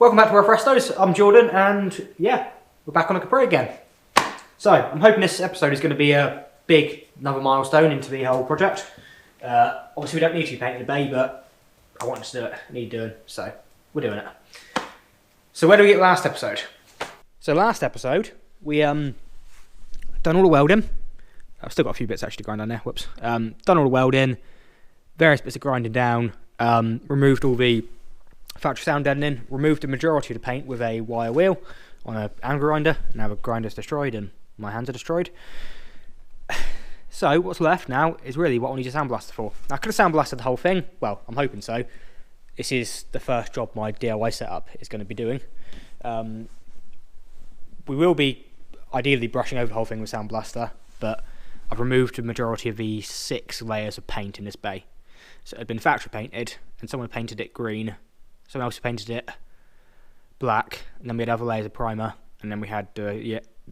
Welcome back to Rough Restos. I'm Jordan, and yeah, we're back on a Capri again. So, I'm hoping this episode is going to be another milestone into the whole project. Obviously, we don't need to paint the bay, but I want to do it. Need doing, so we're doing it. So, where do we get last episode? So, last episode, we done all the welding. I've still got a few bits actually to grind down there. Whoops. Done all the welding, various bits of grinding down, removed all the factory sound deadening, removed the majority of the paint with a wire wheel on an angle grinder. Now the grinder's destroyed and my hands are destroyed. So what's left now is really what I need a sandblaster for. Now I could have sandblasted the whole thing. Well, I'm hoping so. This is the first job my DIY setup is going to be doing. We will be ideally brushing over the whole thing with sandblaster, but I've removed the majority of the 6 layers of paint in this bay. So it had been factory painted, and someone painted it green. Someone else painted it black, and then we had other layers of primer, and then we had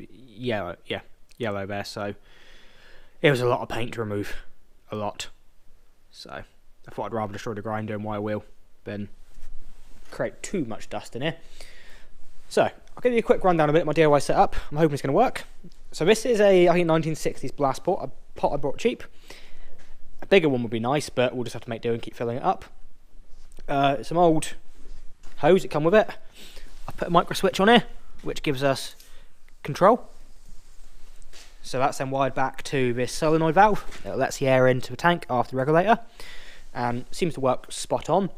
yellow there. So it was a lot of paint to remove, a lot. So I thought I'd rather destroy the grinder and wire wheel than create too much dust in here. So I'll give you a quick rundown a bit of my DIY setup. I'm hoping it's going to work. So this is I think 1960s blast pot, a pot I bought cheap. A bigger one would be nice, but we'll just have to make do and keep filling it up. Some old hose that come with it. I put a micro switch on here, which gives us control. So that's then wired back to this solenoid valve. It lets the air into the tank after the regulator, and seems to work spot on.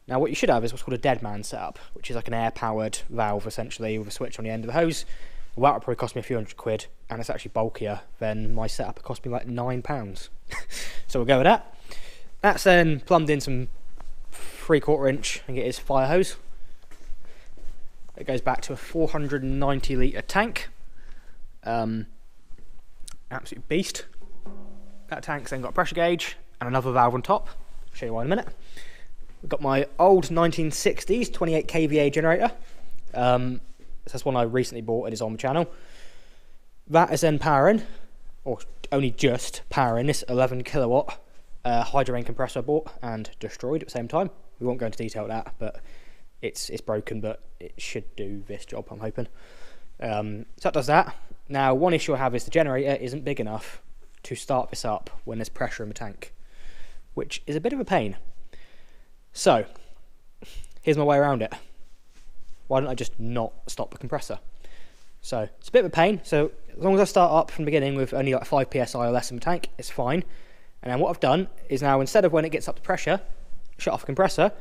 Now what you should have is what's called a dead man setup, which is like an air powered valve essentially with a switch on the end of the hose. Well, that would probably cost me a few £100, and it's actually bulkier than my setup. It cost me like £9. So we'll go with that. That's then plumbed in some 3/4 inch, I think it is, fire hose. It goes back to a 490 litre tank. Absolute beast. That tank's then got a pressure gauge and another valve on top. I'll show you why in a minute. We've got my old 1960s 28 kVA generator. That's one I recently bought. It is on the channel. That is then powering, or only just powering, this 11 kilowatt hydro rain compressor I bought and destroyed at the same time. We won't go into detail with that, but it's broken, but it should do this job, I'm hoping. So that does that. Now, one issue I have is the generator isn't big enough to start this up when there's pressure in the tank, which is a bit of a pain. So, here's my way around it. Why don't I just not stop the compressor? So, it's a bit of a pain. So, as long as I start up from the beginning with only like 5 psi or less in the tank, it's fine. And then what I've done is now, instead of when it gets up to pressure, shut off the compressor,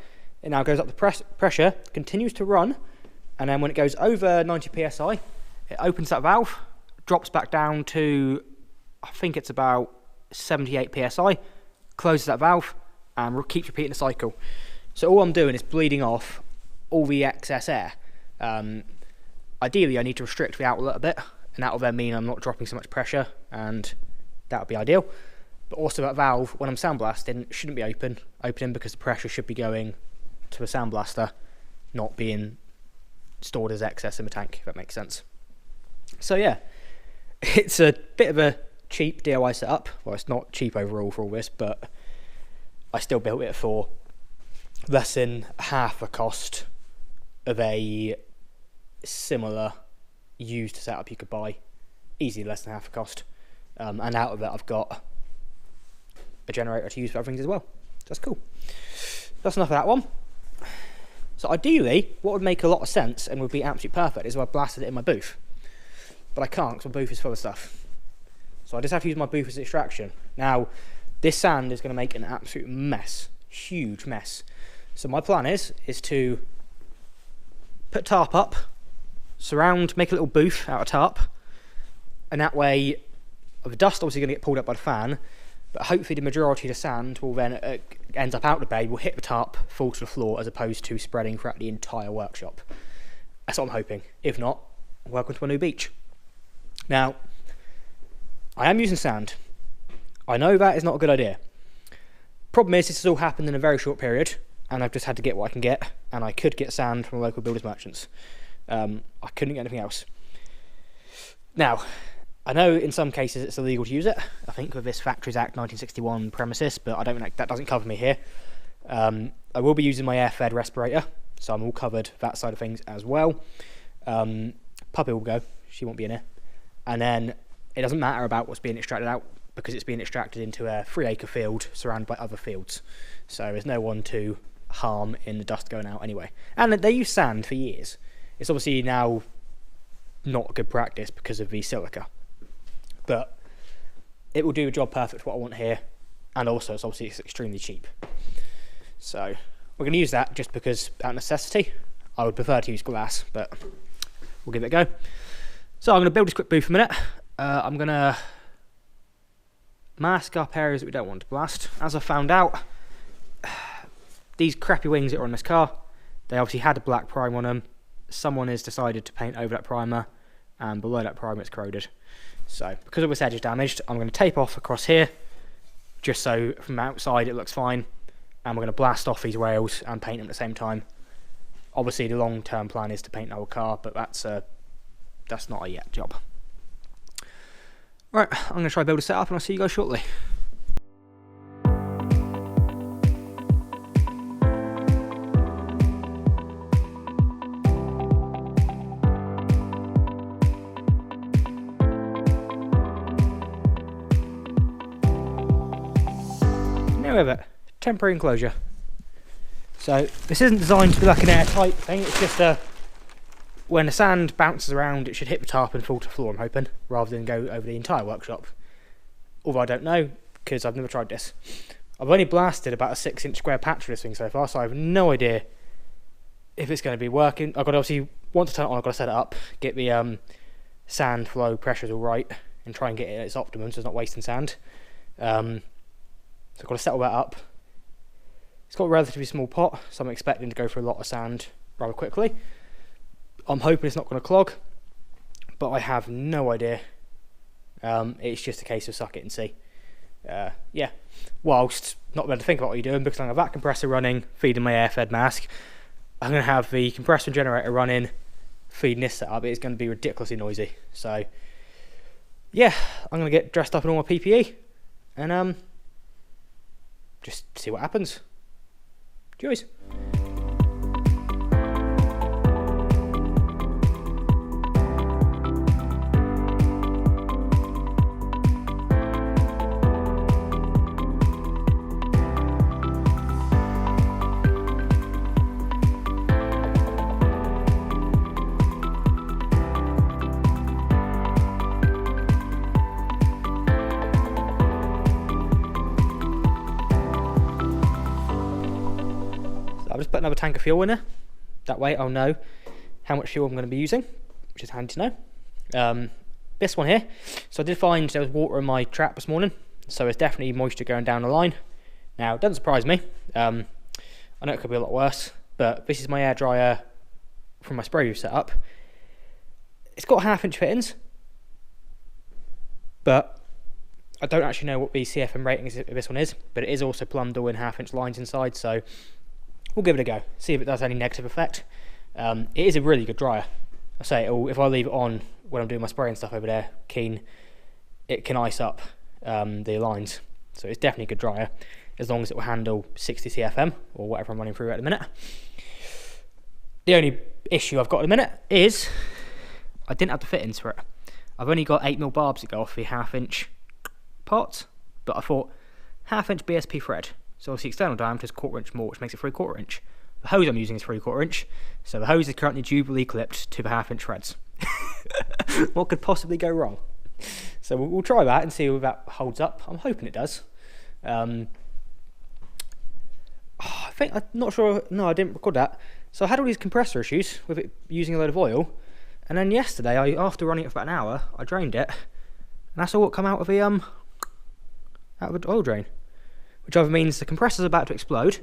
it now goes up to pressure, continues to run, and then when it goes over 90 psi, it opens that valve, drops back down to, I think it's about 78 psi, closes that valve, and keeps repeating the cycle. So all I'm doing is bleeding off all the excess air. Ideally, I need to restrict the outlet a bit, and that will then mean I'm not dropping so much pressure, and that would be ideal. But also that valve, when I'm sandblasting, shouldn't be opening because the pressure should be going to a sandblaster, not being stored as excess in the tank, if that makes sense. So yeah, it's a bit of a cheap DIY setup. Well, it's not cheap overall for all this, but I still built it for less than half the cost of a similar used setup you could buy. Easily less than half the cost. And out of it, I've got a generator to use for other things as well. That's cool. That's enough of that one. So ideally, what would make a lot of sense and would be absolutely perfect is if I blasted it in my booth. But I can't because my booth is full of stuff. So I just have to use my booth as extraction. Now, this sand is going to make an absolute mess. Huge mess. So my plan is to put tarp up, make a little booth out of tarp, and that way the dust obviously going to get pulled up by the fan, but hopefully the majority of the sand will then ends up out the bay, will hit the tarp, fall to the floor, as opposed to spreading throughout the entire workshop. That's what I'm hoping. If not, welcome to my new beach. Now, I am using sand. I know that is not a good idea. Problem is, this has all happened in a very short period, and I've just had to get what I can get, and I could get sand from local builders merchants. I couldn't get anything else. Now, I know in some cases it's illegal to use it, I think with this Factories Act 1961 premises, but I don't think that doesn't cover me here. I will be using my air-fed respirator, so I'm all covered that side of things as well. Puppy will go, she won't be in here. And then it doesn't matter about what's being extracted out, because it's being extracted into a 3-acre field surrounded by other fields. So there's no one to harm in the dust going out anyway. And they use sand for years. It's obviously now not good practice because of the silica. But it will do the job perfect what I want here. And also it's extremely cheap. So we're going to use that just because out of necessity. I would prefer to use glass, but we'll give it a go. So I'm going to build this quick booth for a minute. I'm going to mask up areas that we don't want to blast. As I found out, these crappy wings that are on this car, they obviously had a black primer on them. Someone has decided to paint over that primer, and below that primer it's corroded. So because of this edge is damaged, I'm going to tape off across here, just so from outside it looks fine. And we're going to blast off these rails and paint them at the same time. Obviously the long-term plan is to paint the whole car, but that's not a yet job. Right, I'm going to try build a setup and I'll see you guys shortly. Now we have it, temporary enclosure. So this isn't designed to be like an airtight thing, it's just when the sand bounces around, it should hit the tarp and fall to the floor, I'm hoping, rather than go over the entire workshop. Although I don't know, because I've never tried this. I've only blasted about a 6-inch square patch for this thing so far, so I have no idea if it's going to be working. I've got to obviously, once I turn it on, I've got to set it up, get the sand flow pressures all right, and try and get it at its optimum so it's not wasting sand. So I've got to settle that up. It's got a relatively small pot, so I'm expecting to go through a lot of sand rather quickly. I'm hoping it's not going to clog, but I have no idea. It's just a case of suck it and see. Yeah, whilst not being able to think about what you're doing, because I'm going to have that compressor running, feeding my air-fed mask. I'm going to have the compressor and generator running, feeding this setup. It's going to be ridiculously noisy. So, yeah, I'm going to get dressed up in all my PPE, and just see what happens. Cheers. I'll just put another tank of fuel in there. That way I'll know how much fuel I'm going to be using, which is handy to know. This one here, so I did find there was water in my trap this morning, so there's definitely moisture going down the line. Now, it doesn't surprise me. I know it could be a lot worse, but this is my air dryer from my spray booth setup. It's got 1/2-inch fittings, but I don't actually know what the CFM rating of this one is, but it is also plumbed all in 1/2-inch lines inside, so we'll give it a go, see if it does any negative effect. It is a really good dryer. I say, if I leave it on when I'm doing my spray and stuff over there, it can ice up the lines. So it's definitely a good dryer, as long as it will handle 60 CFM, or whatever I'm running through at the minute. The only issue I've got at the minute is, I didn't have the fittings for it. I've only got 8mm barbs that go off the 1/2-inch pot, but I thought 1/2-inch BSP thread. So obviously external diameter is 1/4 inch more, which makes it 3/4 inch. The hose I'm using is 3/4 inch, so the hose is currently Jubilee clipped to the 1/2-inch threads. What could possibly go wrong? So we'll try that and see if that holds up. I'm hoping it does. I'm not sure. No, I didn't record that. So I had all these compressor issues with it using a load of oil, and then yesterday, after running it for about an hour, I drained it, and that's all what come out of the oil drain. Which either means the compressor's about to explode,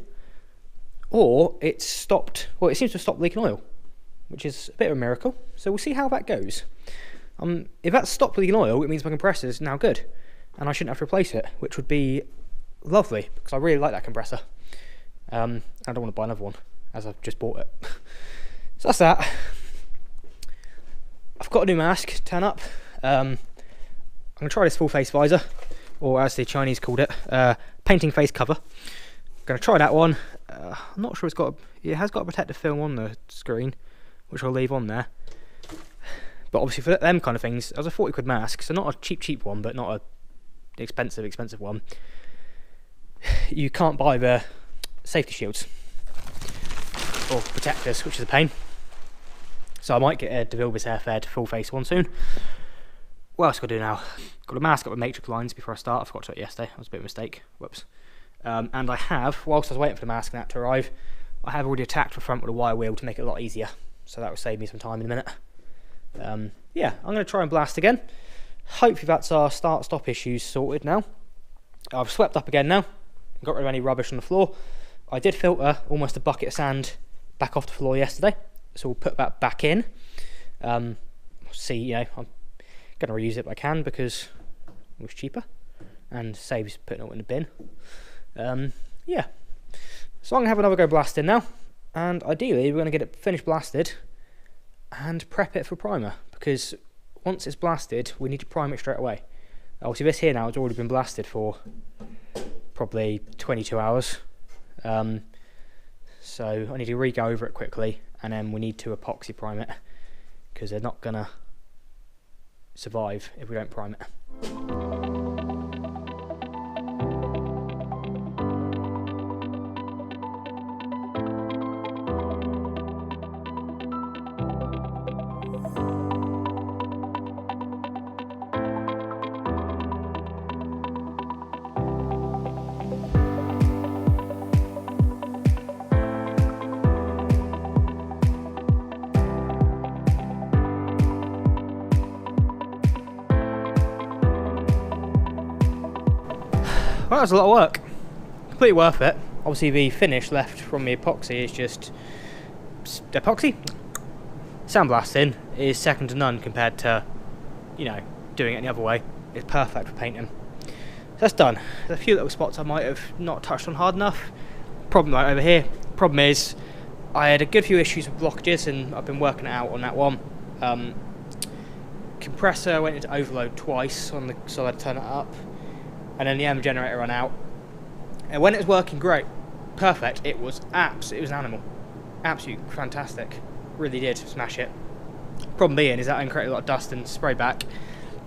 or it's stopped. Well, it seems to have stopped leaking oil, which is a bit of a miracle. So we'll see how that goes. If that's stopped leaking oil, it means my compressor's now good, and I shouldn't have to replace it, which would be lovely, because I really like that compressor. I don't want to buy another one, as I've just bought it. So that's that. I've got a new mask, turn up. I'm going to try this full face visor, or as the Chinese called it, painting face cover. Going to try that one. I'm not sure it has got a protective film on the screen, which I'll leave on there. But obviously for them kind of things, it was a 40 quid mask, so not a cheap one, but not a expensive one. You can't buy the safety shields or protectors, which is a pain. So I might get a DeVilbiss Airfed full face one soon. What else got to do now? Got to mask up with matrix lines before I start. I forgot to do it yesterday. That was a bit of a mistake. Whoops. And I have, whilst I was waiting for the mask and that to arrive, I have already attacked the front with a wire wheel to make it a lot easier. So that will save me some time in a minute. Yeah, I'm going to try and blast again. Hopefully that's our start-stop issues sorted now. I've swept up again now. Got rid of any rubbish on the floor. I did filter almost a bucket of sand back off the floor yesterday. So we'll put that back in. See, you know, I'm going to reuse it if I can because it was cheaper and saves putting it in the bin. Yeah, so I'm going to have another go blasting now, and ideally we're going to get it finished blasted and prep it for primer, because once it's blasted we need to prime it straight away. Obviously this here now has already been blasted for probably 22 hours, so I need to re-go over it quickly, and then we need to epoxy prime it, because they're not going to survive if we don't prime it. Well, that was a lot of work. Completely worth it. Obviously the finish left from the epoxy is just epoxy. Sandblasting is second to none compared to, you know, doing it any other way. It's perfect for painting. So that's done. There's a few little spots I might have not touched on hard enough. Problem right over here. Problem is I had a good few issues with blockages and I've been working it out on that one. Compressor went into overload twice on the, so I had to turn it up. And then the M generator ran out, and when it was working great, perfect, it was an animal, absolutely fantastic, really did smash it. Problem being is that I created a lot of dust and spray back,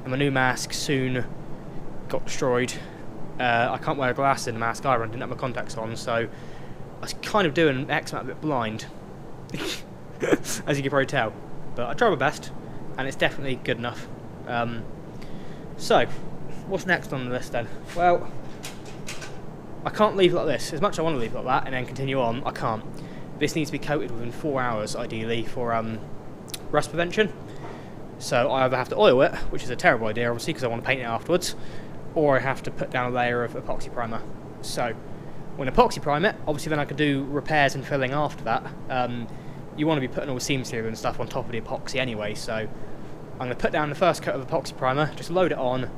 and my new mask soon got destroyed. I can't wear glass in the mask either, and didn't have my contacts on, so I was kind of doing X amount a bit blind, as you can probably tell, but I tried my best, and it's definitely good enough. So what's next on the list then? Well, I can't leave it like this. As much as I want to leave it like that and then continue on, I can't. This needs to be coated within 4 hours, ideally, for rust prevention. So I either have to oil it, which is a terrible idea, obviously, because I want to paint it afterwards, or I have to put down a layer of epoxy primer. So when I epoxy prime it, obviously then I can do repairs and filling after that. You want to be putting all the seam sealer and stuff on top of the epoxy anyway, so I'm going to put down the first coat of epoxy primer, just load it on.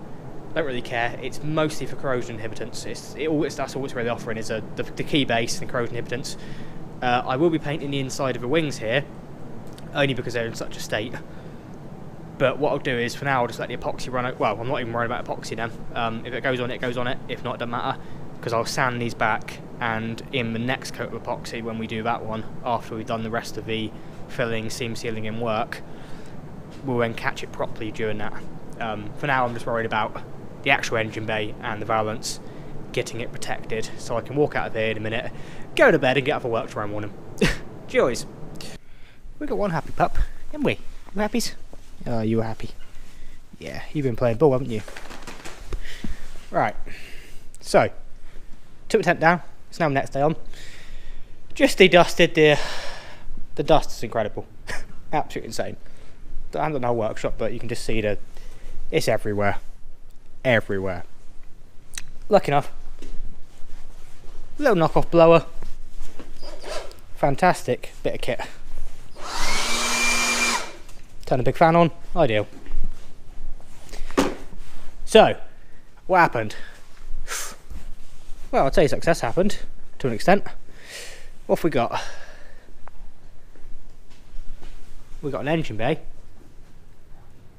Don't really care. It's mostly for corrosion inhibitants. That's all it's really offering is the key base and corrosion inhibitants. I will be painting the inside of the wings here, only because they're in such a state. But what I'll do is, for now, I'll just let the epoxy run out. Well, I'm not even worried about epoxy then. If it goes on, it goes on it. If not, it doesn't matter, because I'll sand these back, and in the next coat of epoxy, when we do that one, after we've done the rest of the filling, seam sealing and work, we'll then catch it properly during that. For now, I'm just worried about the actual engine bay and the valance, getting it protected so I can walk out of here in a minute, go to bed and get up for work tomorrow morning. Joys. We got one happy pup, haven't we? You happies? Oh, you were happy. Yeah, you've been playing ball, haven't you? Right. So, took the tent down. It's now next day on. Just de-dusted the dust is incredible. Absolutely insane. I haven't done the whole workshop, but you can just see it's everywhere. Everywhere. Lucky enough. Little knockoff blower. Fantastic bit of kit. Turn the big fan on. Ideal. So, what happened? Well, I'll tell you success happened, to an extent. What have we got? We got an engine bay.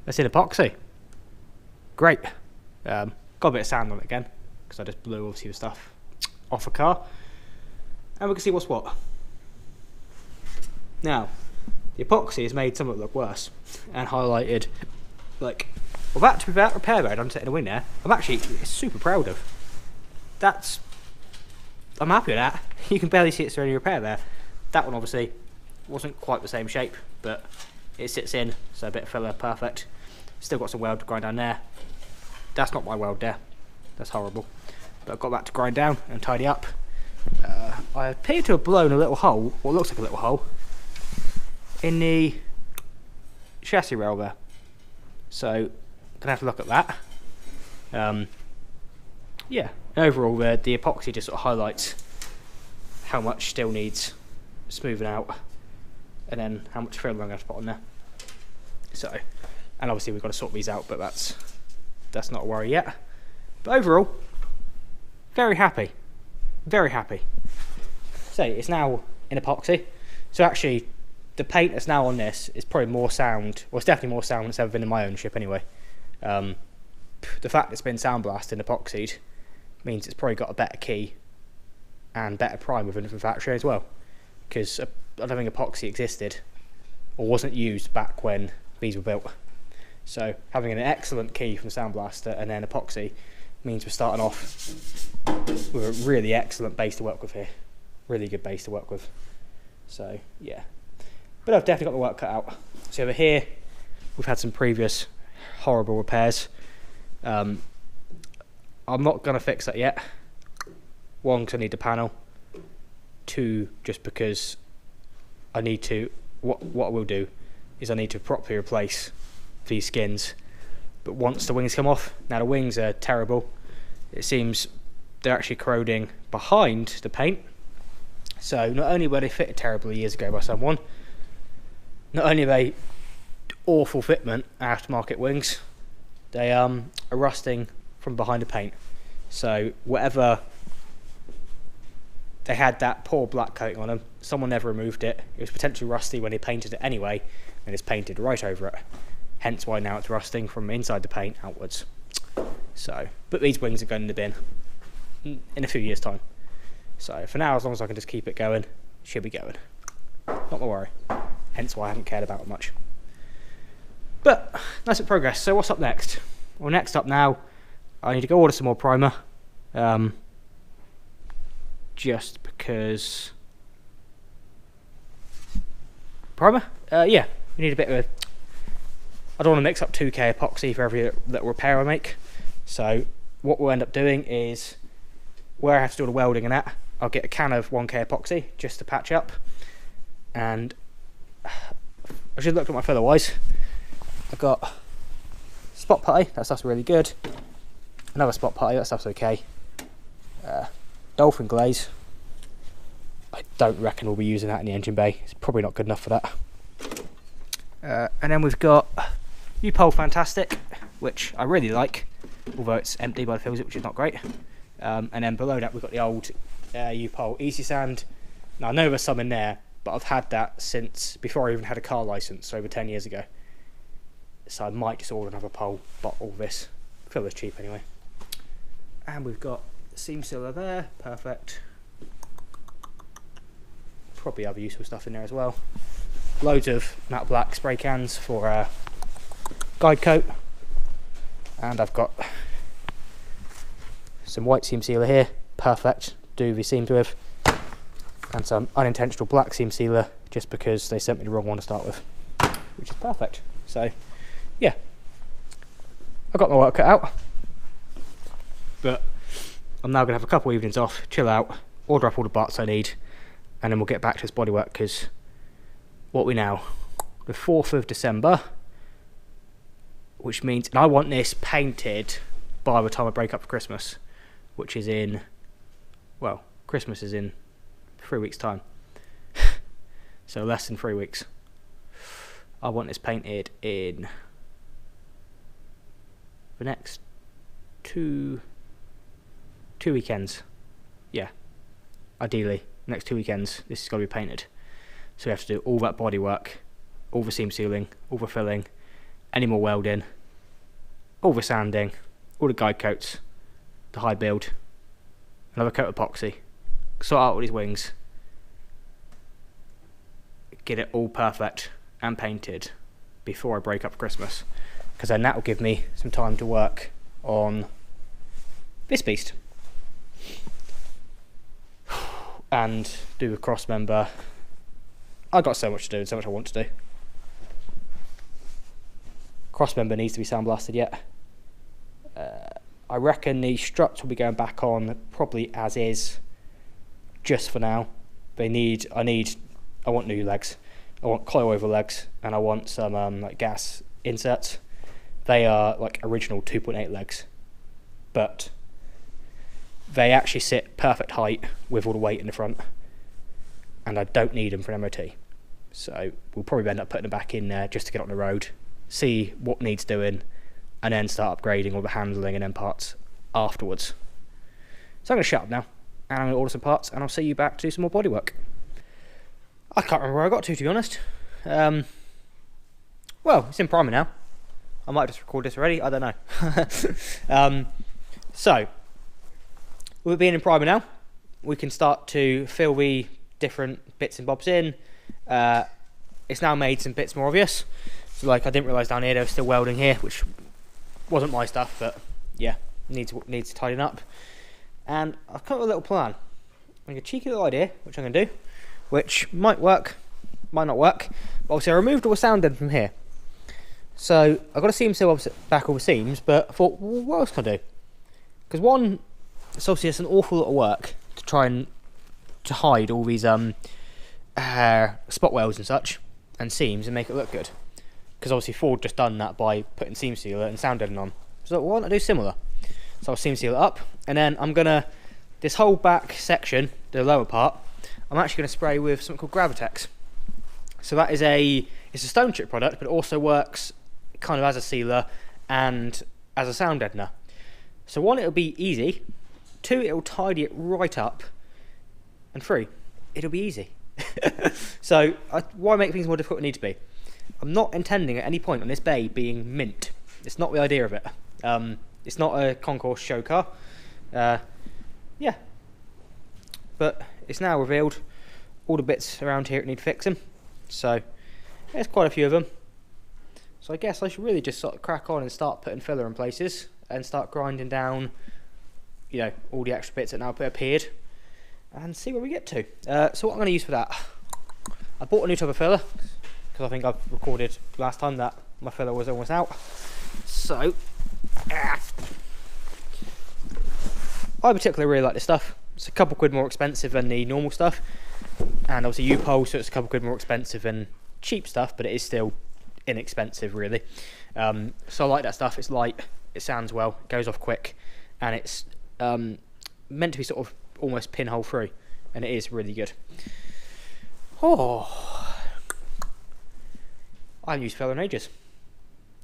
That's in epoxy. Great. Got a bit of sand on it again, because I just blew obviously the stuff off a car. and we can see what's what. Now, the epoxy has made some of it look worse and highlighted, like, well, that to be that repair mode I'm setting a wing there, I'm actually super proud of. I'm happy with that. You can barely see it's any repair there. That one obviously wasn't quite the same shape, but it sits in, so a bit of filler, perfect. Still got some weld to grind down there. That's not my weld there. That's horrible. But I've got that to grind down and tidy up. I appear to have blown a little hole, what looks like a little hole, in the chassis rail there. So, gonna have to look at that. Yeah, and overall the epoxy just sort of highlights how much still needs smoothing out, and then how much filler I'm going to put on there. So, and obviously we've got to sort these out, but that's not a worry yet. But overall, very happy, very happy. So it's now in epoxy. So actually, the paint that's now on this is probably more sound, well, it's definitely more sound than it's ever been in my ownership anyway. The fact it's been sandblasted and epoxied means it's probably got a better key and better primer than from factory as well, because I don't think epoxy existed or wasn't used back when these were built. So having an excellent key from Sandblaster and then epoxy means we're starting off with a really excellent base to work with here. Really good base to work with. So yeah, but I've definitely got the work cut out. So over here we've had some previous horrible repairs. I'm not going to fix that yet. One, because I need the panel. Two, just because I need to, what I will do is I need to properly replace these skins. But once the wings come off, now the wings are terrible. It seems they're actually corroding behind the paint. So not only were they fitted terribly years ago by someone, not only are they awful fitment aftermarket wings, they are rusting from behind the paint. So whatever, they had that poor black coating on them, someone never removed it. It was potentially rusty when they painted it anyway, and it's painted right over it. Hence why now it's rusting from inside the paint outwards. So, but these wings are going in the bin in a few years' time. So for now, as long as I can just keep it going, it should be going. Not my worry. Hence why I haven't cared about it much. But that's it, progress. So what's up next? Well, next up now, I need to go order some more primer. Just because primer? Yeah, we need a bit of a, I don't want to mix up 2k epoxy for every little repair I make. So what we'll end up doing is, where I have to do the welding and that, I'll get a can of 1k epoxy just to patch up. And I should look at my filler wise. I've got spot putty, that stuff's really good. Another spot putty, that stuff's okay. Dolphin glaze, I don't reckon we'll be using that in the engine bay. It's probably not good enough for that. And then we've got U-Pole Fantastic, which I really like, although it's empty by the feels, which is not great. And then below that we've got the old U-Pole Easy Sand. Now I know there's some in there, but I've had that since before I even had a car licence, so over 10 years ago. So I might just order another pole, bottle of this. Filler's cheap anyway. And we've got seam sealer there, perfect. Probably other useful stuff in there as well. Loads of matte black spray cans for guide coat. And I've got some white seam sealer here, perfect, do the seams with. And some unintentional black seam sealer, just because they sent me the wrong one to start with, which is perfect. So yeah, I got my work cut out, but I'm now going to have a couple evenings off, chill out, order up all the parts I need, and then we'll get back to this bodywork, because what we now, the 4th of December, which means, and I want this painted by the time I break up for Christmas, which is in, well, Christmas is in 3 weeks' time, so less than 3 weeks. I want this painted in the next two weekends. Yeah, ideally next 2 weekends this is going to be painted. So we have to do all that body work, all the seam sealing, all the filling, any more welding, all the sanding, all the guide coats, the high build, another coat of epoxy, sort out all these wings, get it all perfect and painted before I break up for Christmas, because then that will give me some time to work on this beast and do a cross member. I've got so much to do and so much I want to do. Cross member needs to be sandblasted yet. I reckon the struts will be going back on probably as is, just for now. I want new legs. I want coilover legs, and I want some like gas inserts. They are like original 2.8 legs, but they actually sit perfect height with all the weight in the front, and I don't need them for an MOT. So we'll probably end up putting them back in there just to get on the road, see what needs doing, and then start upgrading all the handling and then parts afterwards. So I'm going to shut up now, and I'm going to order some parts, and I'll see you back to do some more bodywork. I can't remember where I got to be honest. Well, it's in primer now. I might just record this already, I don't know. So, with it being in primer now, we can start to fill the different bits and bobs in. It's now made some bits more obvious. So like, I didn't realise down here there was still welding here, which wasn't my stuff, but yeah, needs tidying up. And I've come up with a little plan. Like a cheeky little idea, which I'm going to do, which might work, might not work. But obviously I removed all the sound end from here. So I've got a seam seal back all the seams, but I thought, well, what else can I do? Because one, it's obviously it's an awful lot of work to try and to hide all these spot welds and such, and seams, and make it look good. Because obviously Ford just done that by putting seam sealer and sound ending on. So why don't I do similar? So I'll seam seal it up, and then I'm gonna, this whole back section, the lower part, I'm actually gonna spray with something called Gravitex. So that is it's a stone chip product, but it also works kind of as a sealer and as a sound deadener. So one, it'll be easy. Two, it'll tidy it right up. And three, it'll be easy. So why make things more difficult than they need to be? I'm not intending at any point on this bay being mint. It's not the idea of it. It's not a concourse show car. Yeah. But it's now revealed all the bits around here that need fixing. So there's quite a few of them. So I guess I should really just sort of crack on and start putting filler in places and start grinding down, you know, all the extra bits that now appeared, and see where we get to. So what I'm going to use for that, I bought a new type of filler because I think I've recorded last time that my filler was almost out. So I particularly really like this stuff. It's a couple quid more expensive than the normal stuff, and obviously U-pole, so it's a couple quid more expensive than cheap stuff, but it is still inexpensive really. So I like that stuff. It's light, it sounds well, it goes off quick, and it's meant to be sort of almost pinhole free, and it is really good. Oh, I haven't used filler in ages.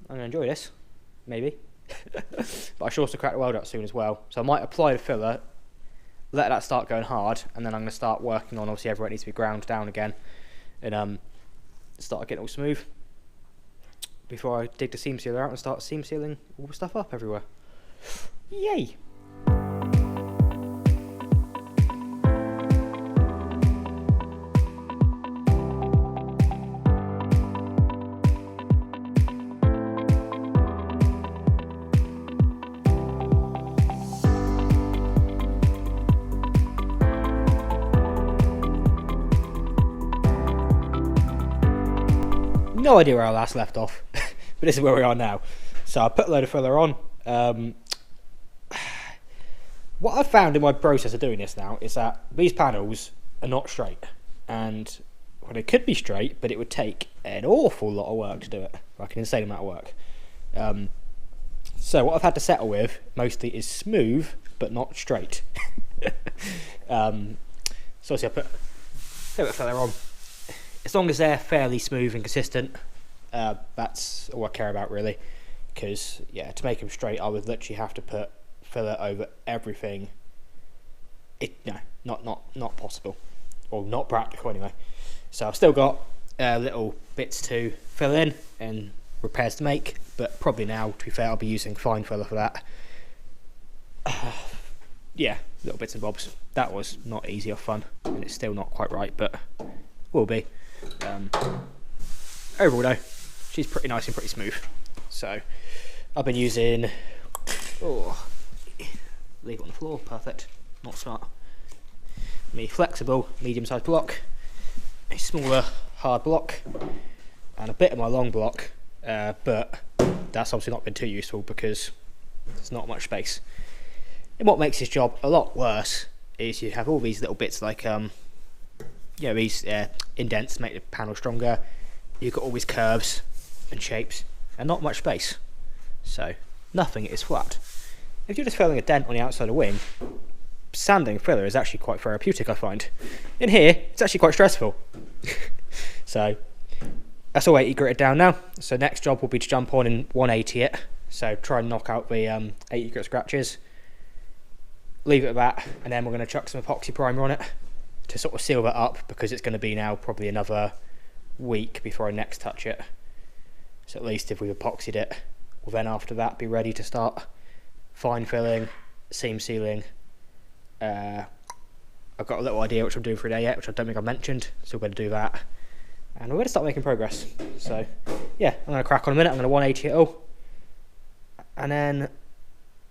I'm going to enjoy this, maybe. But I should also crack the weld out soon as well, so I might apply the filler, let that start going hard, and then I'm going to start working on obviously everywhere it needs to be ground down again, and start getting it all smooth before I dig the seam sealer out and start seam sealing all the stuff up everywhere. Yay! No idea where I last left off, but this is where we are now. So I put a load of filler on. What I've found in my process of doing this now is that these panels are not straight, and well, they could be straight, but it would take an awful lot of work to do it, like an insane amount of work. So what I've had to settle with mostly is smooth but not straight. So obviously I put a bit of filler on. As long as they're fairly smooth and consistent, that's all I care about really. Because yeah, to make them straight, I would literally have to put filler over everything. Not possible, or not practical anyway. So I've still got little bits to fill in and repairs to make, but probably now, to be fair, I'll be using fine filler for that. Yeah, little bits and bobs. That was not easy or fun, and it's still not quite right, but will be. Overall though, she's pretty nice and pretty smooth. So I've been using, leave it on the floor, perfect, not smart. Me flexible, medium-sized block, a smaller hard block, and a bit of my long block, but that's obviously not been too useful because there's not much space. And what makes this job a lot worse is you have all these little bits like, these indents to make the panel stronger. You've got all these curves and shapes, and not much space. So nothing is flat. If you're just filling a dent on the outside of the wing, sanding filler is actually quite therapeutic, I find. In here, it's actually quite stressful. So that's all 80 gritted down now. So next job will be to jump on and 180 it. So try and knock out the 80 grit scratches. Leave it at that, and then we're going to chuck some epoxy primer on it to sort of seal that up, because it's going to be now probably another week before I next touch it. So at least if we've epoxied it, we'll then after that be ready to start fine filling, seam sealing. I've got a little idea which I'm doing for a day yet, which I don't think I've mentioned, so we're going to do that. And we're going to start making progress. So yeah, I'm going to crack on a minute, I'm going to 180 it all, and then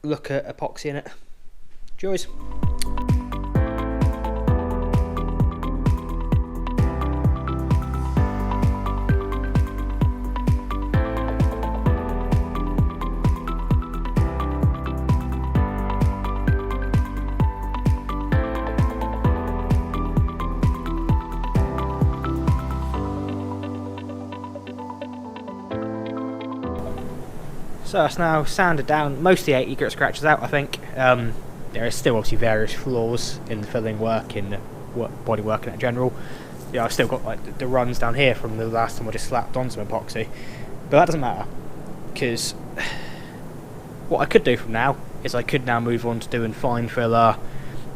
look at epoxying it. Joys. So that's now sanded down most of the 80 grit scratches out, I think. There is still obviously various flaws in the filling work, in bodywork in general. Yeah, I've still got like the runs down here from the last time I just slapped on some epoxy, but that doesn't matter, because what I could do from now is I could now move on to doing fine filler,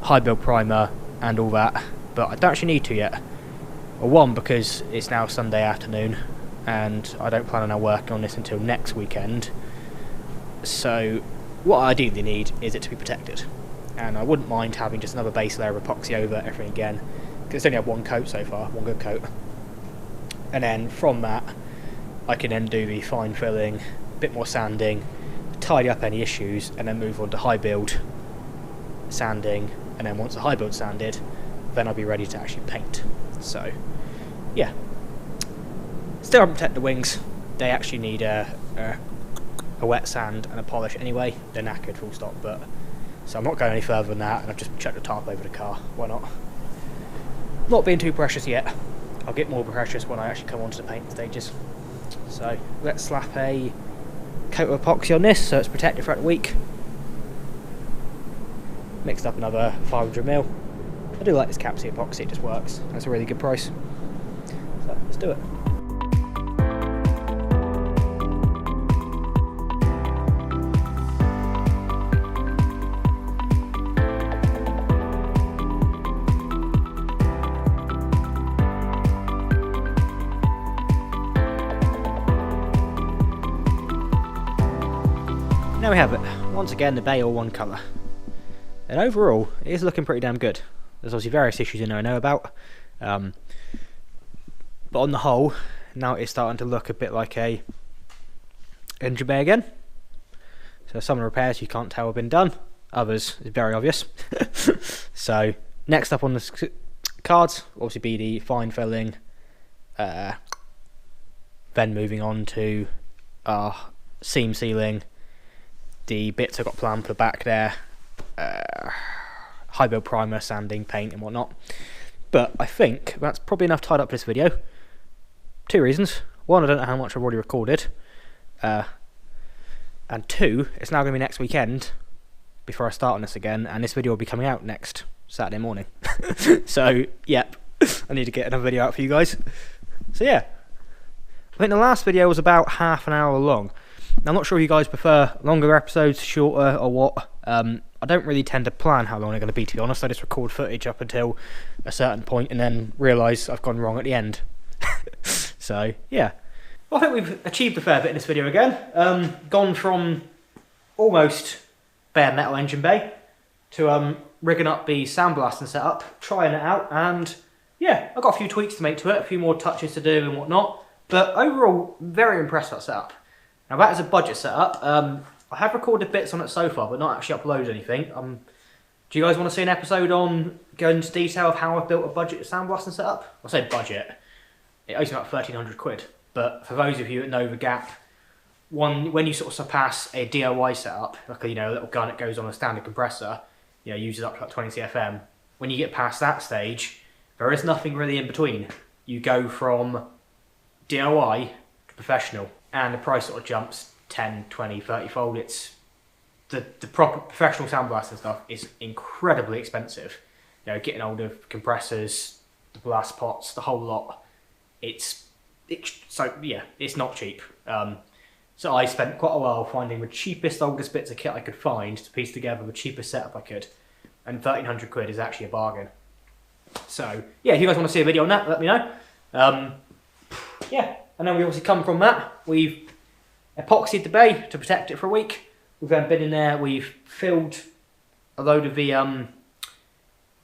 high build primer and all that, but I don't actually need to yet. Well, one, because it's now Sunday afternoon and I don't plan on now working on this until next weekend, so what I ideally need is it to be protected. And I wouldn't mind having just another base layer of epoxy over everything again, because it's only had one coat so far, one good coat. And then from that, I can then do the fine filling, a bit more sanding, tidy up any issues, and then move on to high build sanding. And then once the high build sanded, then I'll be ready to actually paint. So, yeah. Still haven't protected the wings. They actually need a wet sand and a polish anyway. They're knackered, full stop, but so I'm not going any further than that, and I've just chucked the tarp over the car. Why not? Not being too precious yet. I'll get more precious when I actually come onto the paint stages. So let's slap a coat of epoxy on this so it's protected throughout the week. Mixed up another 500ml. I do like this Capri epoxy, it just works. That's a really good price. So let's do it. There we have it. Once again, the bay all one colour. And overall, it is looking pretty damn good. There's obviously various issues in there I know about. But on the whole, now it's starting to look a bit like a engine bay again. So some of the repairs you can't tell have been done. Others is very obvious. So next up on the cards will obviously be the fine filling. Then moving on to our seam sealing. The bits I've got planned for the back there, high build primer, sanding, paint and whatnot. But I think that's probably enough tied up for this video. Two reasons. One, I don't know how much I've already recorded. And two, it's now going to be next weekend before I start on this again, and this video will be coming out next Saturday morning. So, yep, I need to get another video out for you guys. So yeah, I think the last video was about half an hour long. Now, I'm not sure if you guys prefer longer episodes, shorter, or what. I don't really tend to plan how long they're going to be, to be honest. I just record footage up until a certain point and then realise I've gone wrong at the end. So, yeah. Well, I think we've achieved a fair bit in this video again. Gone from almost bare metal engine bay to rigging up the sandblasting setup, trying it out, and yeah, I've got a few tweaks to make to it, a few more touches to do and whatnot. But overall, very impressed with that setup. Now that is a budget setup. I have recorded bits on it so far, but not actually uploaded anything. Do you guys want to see an episode on going into detail of how I've built a budget sandblasting setup? I say budget. It owes me about 1,300 quid. But for those of you that know the gap, when you sort of surpass a DIY setup, like a little gun that goes on a standard compressor, uses up to like 20 CFM. When you get past that stage, there is nothing really in between. You go from DIY to professional, and the price sort of jumps 10, 20, 30 fold. It's the proper professional sandblasting stuff is incredibly expensive. Getting hold of compressors, the blast pots, the whole lot. It's not cheap. So I spent quite a while finding the cheapest, oldest bits of kit I could find to piece together the cheapest setup I could. And 1,300 quid is actually a bargain. So yeah, if you guys want to see a video on that, let me know. Yeah, and then we obviously come from that. We've epoxied the bay to protect it for a week. We've then been in there, we've filled a load of the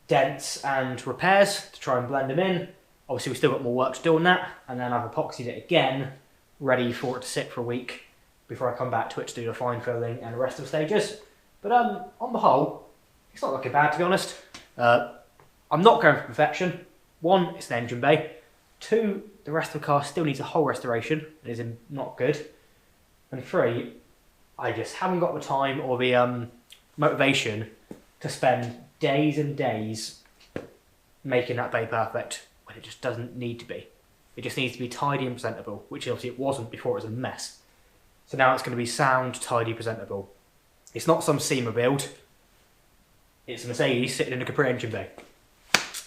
dents and repairs to try and blend them in. Obviously we've still got more work to do on that, and then I've epoxied it again, ready for it to sit for a week before I come back to it to do the fine filling and the rest of the stages. But on the whole, it's not looking bad, to be honest. I'm not going for perfection. 1, it's an engine bay. 2, the rest of the car still needs a whole restoration. It is not good. And 3, I just haven't got the time or the motivation to spend days and days making that bay perfect when it just doesn't need to be. It just needs to be tidy and presentable, which obviously it wasn't before. It was a mess. So now it's going to be sound, tidy, presentable. It's not some SEMA build. It's a Mercedes sitting in a Capri engine bay.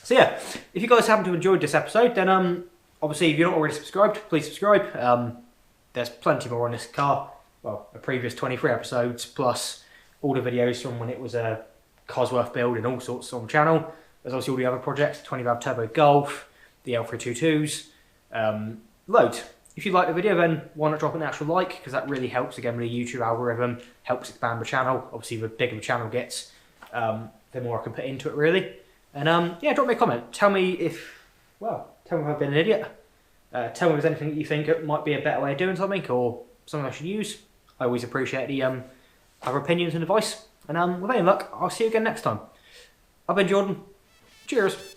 So yeah, if you guys happen to have enjoyed this episode, then obviously if you're not already subscribed, please subscribe. There's plenty more on this car. Well, the previous 23 episodes, plus all the videos from when it was a Cosworth build and all sorts on the channel. There's also all the other projects, 20 valve turbo Golf, the L322s, loads. If you like the video, then why not drop an actual like, because that really helps, again, with the YouTube algorithm, helps expand the channel. Obviously, the bigger the channel gets, the more I can put into it, really. And yeah, drop me a comment. Tell me if I've been an idiot. Tell me if there's anything that you think it might be a better way of doing something, or something I should use. I always appreciate the other opinions and advice. And with any luck, I'll see you again next time. I've been Jordan. Cheers.